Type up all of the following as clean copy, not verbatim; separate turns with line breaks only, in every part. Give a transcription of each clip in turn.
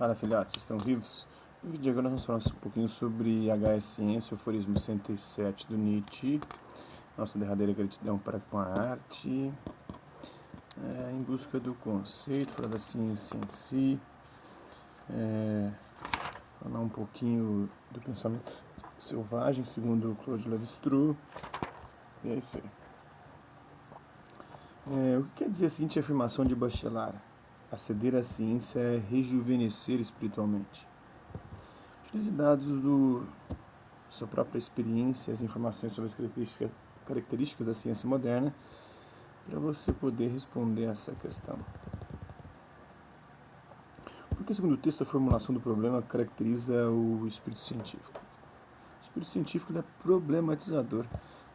Fala, filhotes, estão vivos? No vídeo de agora nós vamos falar um pouquinho sobre HS Ciência, o aforismo 107 do Nietzsche, nossa derradeira gratidão para com a arte, em busca do conceito, falar da ciência em si, falar um pouquinho do pensamento selvagem, segundo Claude Lévi-Strauss, e é isso aí. O que quer dizer a seguinte afirmação de Bachelard? Aceder à ciência é rejuvenescer espiritualmente. Utilize dados da sua própria experiência, as informações sobre as características da ciência moderna, para você poder responder essa questão. Porque, segundo o texto, a formulação do problema caracteriza o espírito científico. O espírito científico é problematizador.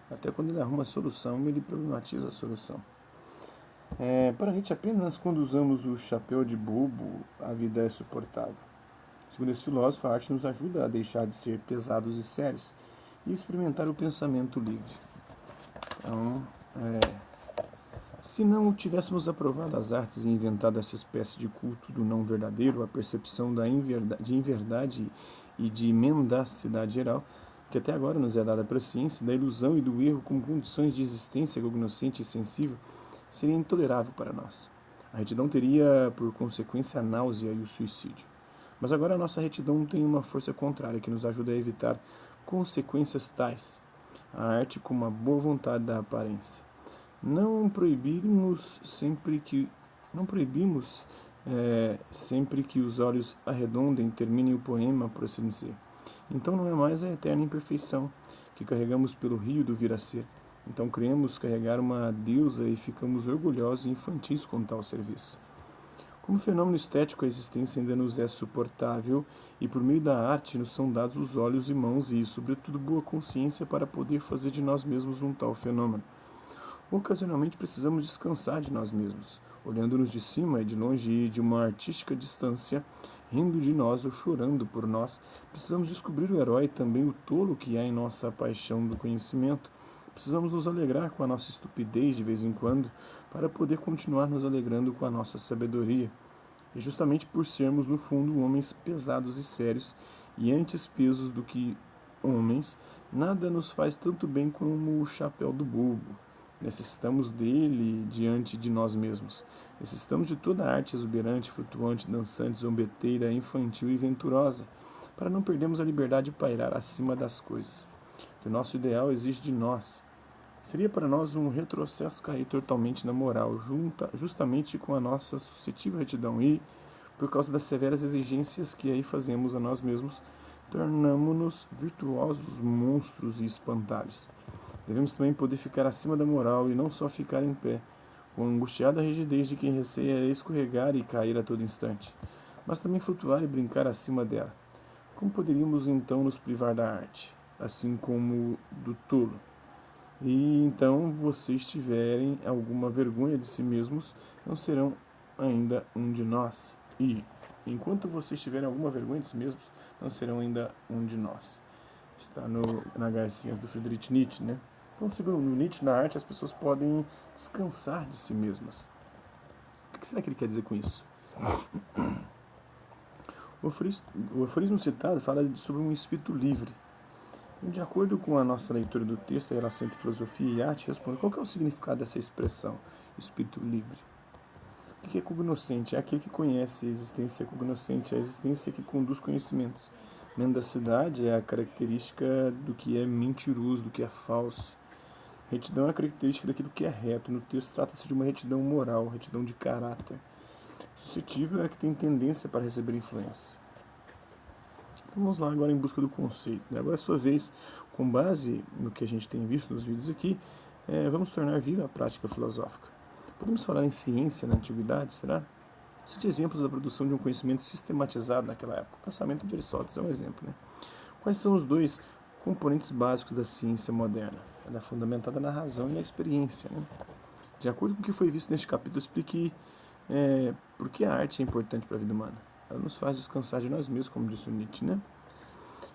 Até quando ele arruma a solução, ele problematiza a solução. Para Nietzsche, apenas quando usamos o chapéu de bobo, a vida é suportável. Segundo esse filósofo, a arte nos ajuda a deixar de ser pesados e sérios e experimentar o pensamento livre. Então, se não tivéssemos aprovado as artes e inventado essa espécie de culto do não verdadeiro, a percepção de inverdade e de mendacidade geral, que até agora nos é dada para a ciência, da ilusão e do erro como condições de existência cognoscente e sensível, seria intolerável para nós. A retidão teria, por consequência, a náusea e o suicídio. Mas agora a nossa retidão tem uma força contrária que nos ajuda a evitar consequências tais. A arte como a boa vontade da aparência. Não proibimos sempre que os olhos arredondem, terminem o poema, por assim dizer. Então não é mais a eterna imperfeição que carregamos pelo rio do vir a ser. Então creemos carregar uma deusa e ficamos orgulhosos e infantis com tal serviço. Como fenômeno estético, a existência ainda nos é suportável e por meio da arte nos são dados os olhos e mãos e, sobretudo, boa consciência para poder fazer de nós mesmos um tal fenômeno. Ocasionalmente precisamos descansar de nós mesmos, olhando-nos de cima e de longe e de uma artística distância, rindo de nós ou chorando por nós. Precisamos descobrir o herói e também o tolo que há em nossa paixão do conhecimento. Precisamos nos alegrar com a nossa estupidez de vez em quando, para poder continuar nos alegrando com a nossa sabedoria. E justamente por sermos, no fundo, homens pesados e sérios, e antes pesos do que homens, nada nos faz tanto bem como o chapéu do bobo. Necessitamos dele diante de nós mesmos. Necessitamos de toda a arte exuberante, flutuante, dançante, zombeteira, infantil e venturosa, para não perdermos a liberdade de pairar acima das coisas. Que o nosso ideal exige de nós. Seria para nós um retrocesso cair totalmente na moral, justamente com a nossa suscetível retidão e, por causa das severas exigências que aí fazemos a nós mesmos, tornamo-nos virtuosos monstros e espantalhos. Devemos também poder ficar acima da moral e não só ficar em pé, com a angustiada rigidez de quem receia escorregar e cair a todo instante, mas também flutuar e brincar acima dela. Como poderíamos então nos privar da arte, assim como do tolo? E então, vocês tiverem alguma vergonha de si mesmos, não serão ainda um de nós. E, enquanto vocês tiverem alguma vergonha de si mesmos, não serão ainda um de nós. Está na Garcias do Friedrich Nietzsche, né? Então, segundo Nietzsche, na arte as pessoas podem descansar de si mesmas. O que será que ele quer dizer com isso? O aforismo citado fala sobre um espírito livre. De acordo com a nossa leitura do texto, a relação entre filosofia e arte responde qual é o significado dessa expressão, espírito livre. O que é cognoscente? É aquele que conhece a existência cognoscente, é a existência que conduz conhecimentos. Mendacidade é a característica do que é mentiroso, do que é falso. Retidão é a característica daquilo que é reto. No texto trata-se de uma retidão moral, retidão de caráter. Suscetível é a que tem tendência para receber influências. Vamos lá agora em busca do conceito. Agora, à sua vez, com base no que a gente tem visto nos vídeos aqui, vamos tornar viva a prática filosófica. Podemos falar em ciência na antiguidade, será? Cite exemplos da produção de um conhecimento sistematizado naquela época. O pensamento de Aristóteles é um exemplo, né? Quais são os dois componentes básicos da ciência moderna? Ela é fundamentada na razão e na experiência, né? De acordo com o que foi visto neste capítulo, explique por que a arte é importante para a vida humana. Ela nos faz descansar de nós mesmos, como disse o Nietzsche, né?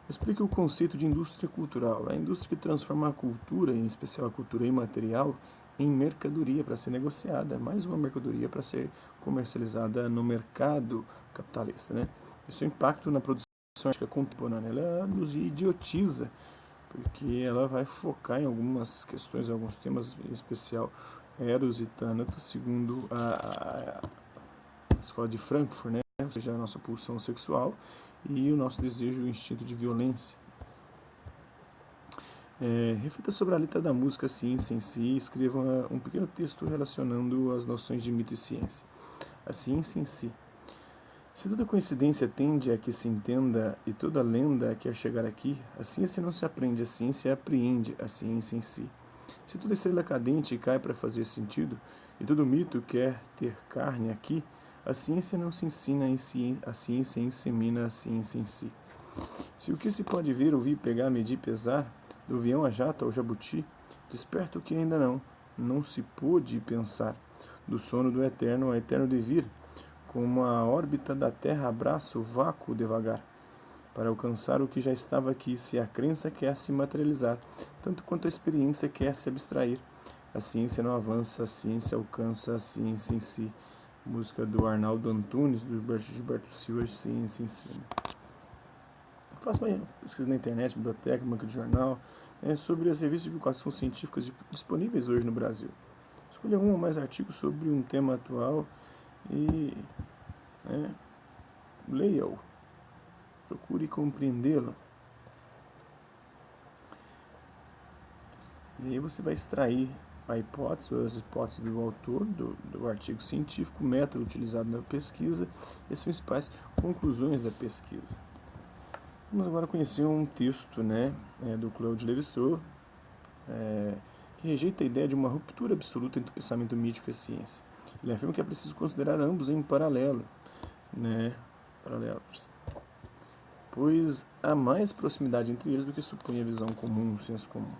Explica o conceito de indústria cultural. É a indústria que transforma a cultura, em especial a cultura imaterial, em mercadoria para ser negociada. Mais uma mercadoria para ser comercializada no mercado capitalista, né? e seu impacto na produção artística contemporânea. Ela nos idiotiza, porque ela vai focar em algumas questões, em alguns temas, em especial Eros e Thanatos, segundo a escola de Frankfurt, né? Ou seja, a nossa pulsão sexual e o nosso desejo, o instinto de violência. Reflita sobre a letra da música Ciência em Si e escreva um pequeno texto relacionando as noções de mito e ciência. A ciência em si. Se toda coincidência tende a que se entenda e toda lenda quer chegar aqui, a ciência não se aprende, a ciência apreende a ciência em si. Se toda estrela cadente cai para fazer sentido e todo mito quer ter carne aqui, a ciência não se ensina em si, a ciência insemina a ciência em si. Se o que se pode ver, ouvir, pegar, medir, pesar, do avião a jato ao jabuti, desperta o que ainda não se pôde pensar, do sono do eterno ao eterno devir, como a órbita da Terra abraça o vácuo devagar, para alcançar o que já estava aqui, se a crença quer se materializar, tanto quanto a experiência quer se abstrair. A ciência não avança, a ciência alcança a ciência em si. Música do Arnaldo Antunes, do Gilberto Silva, Ciência em Si. Faço uma pesquisa na internet, biblioteca, banca de jornal, sobre as revistas de divulgação científicas disponíveis hoje no Brasil. Escolha um ou mais artigos sobre um tema atual e leia-o, procure compreendê-lo. E aí você vai extrair a hipótese ou as hipóteses do autor, do artigo científico, o método utilizado na pesquisa e as principais conclusões da pesquisa. Vamos agora conhecer um texto do Claude Lévi-Strauss, que rejeita a ideia de uma ruptura absoluta entre o pensamento mítico e a ciência. Ele afirma que é preciso considerar ambos em paralelo, paralelos, pois há mais proximidade entre eles do que supõe a visão comum, o senso comum.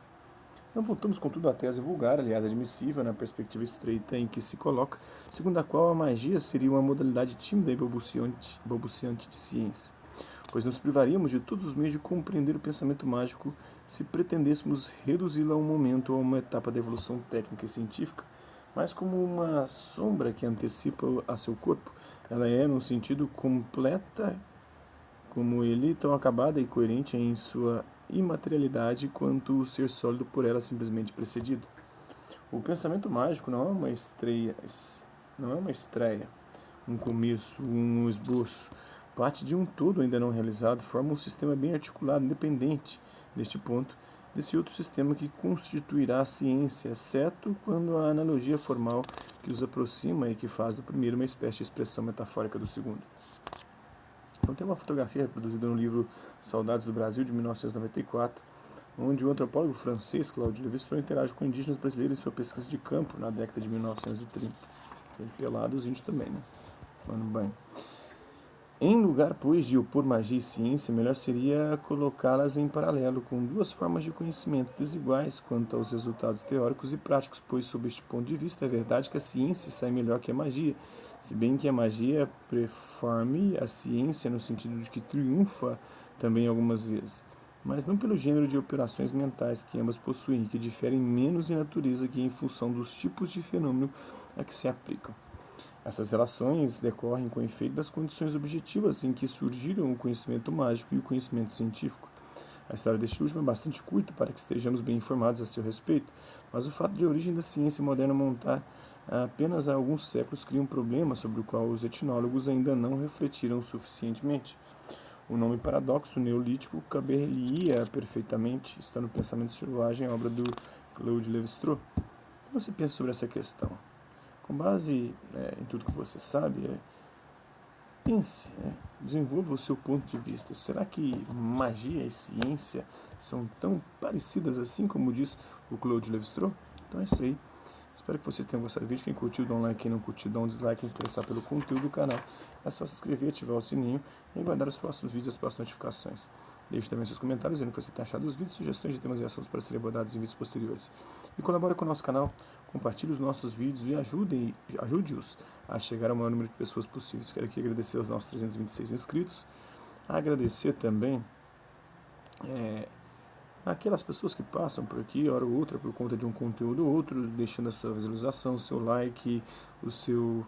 Não voltamos, contudo, à tese vulgar, aliás admissível, na perspectiva estreita em que se coloca, segundo a qual a magia seria uma modalidade tímida e balbuciante de ciência, pois nos privaríamos de todos os meios de compreender o pensamento mágico se pretendêssemos reduzi-lo a um momento ou a uma etapa da evolução técnica e científica, mas como uma sombra que antecipa a seu corpo. Ela é, num sentido completa, como ele, tão acabada e coerente em sua imaterialidade quanto o ser sólido por ela simplesmente precedido. O pensamento mágico não é uma estreia, um começo, um esboço. Parte de um todo ainda não realizado, forma um sistema bem articulado, independente, neste ponto, desse outro sistema que constituirá a ciência, exceto quando a analogia formal que os aproxima e que faz do primeiro uma espécie de expressão metafórica do segundo. Então tem uma fotografia reproduzida no livro Saudades do Brasil, de 1994, onde o antropólogo francês Claude Lévi-Strauss interage com indígenas brasileiros em sua pesquisa de campo na década de 1930. Ele pelado, os índios também, tomando banho. Em lugar, pois, de opor magia e ciência, melhor seria colocá-las em paralelo, com duas formas de conhecimento desiguais quanto aos resultados teóricos e práticos, pois, sob este ponto de vista, é verdade que a ciência sai melhor que a magia, se bem que a magia performe a ciência no sentido de que triunfa também algumas vezes, mas não pelo gênero de operações mentais que ambas possuem, que diferem menos em natureza que em função dos tipos de fenômeno a que se aplicam. Essas relações decorrem com efeito das condições objetivas em que surgiram o conhecimento mágico e o conhecimento científico. A história deste último é bastante curta para que estejamos bem informados a seu respeito, mas o fato de a origem da ciência moderna montar apenas há alguns séculos cria um problema sobre o qual os etnólogos ainda não refletiram suficientemente. O nome paradoxo neolítico caberia perfeitamente, está no Pensamento Selvagem, obra do Claude Lévi-Strauss. O que você pensa sobre essa questão? Com base em tudo que você sabe, pense, desenvolva o seu ponto de vista. Será que magia e ciência são tão parecidas assim como diz o Claude Lévi-Strauss? Então é isso aí. Espero que você tenha gostado do vídeo. Quem curtiu, dá um like. Quem não curtiu, dá um dislike. Quem se interessar pelo conteúdo do canal, é só se inscrever, ativar o sininho e aguardar os próximos vídeos e as próximas notificações. Deixe também seus comentários dizendo o que você tem achado dos vídeos, sugestões de temas e assuntos para serem abordados em vídeos posteriores. E colabore com o nosso canal, compartilhe os nossos vídeos e ajude-os a chegar ao maior número de pessoas possíveis. Quero aqui agradecer aos nossos 326 inscritos, agradecer também aquelas pessoas que passam por aqui, hora ou outra, por conta de um conteúdo ou outro, deixando a sua visualização, o seu like, o seu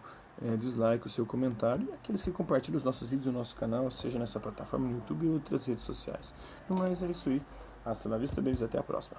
dislike, o seu comentário, e aqueles que compartilham os nossos vídeos no nosso canal, seja nessa plataforma no YouTube ou outras redes sociais. No mais, é isso aí. Hasta la vista, beijos, até a próxima.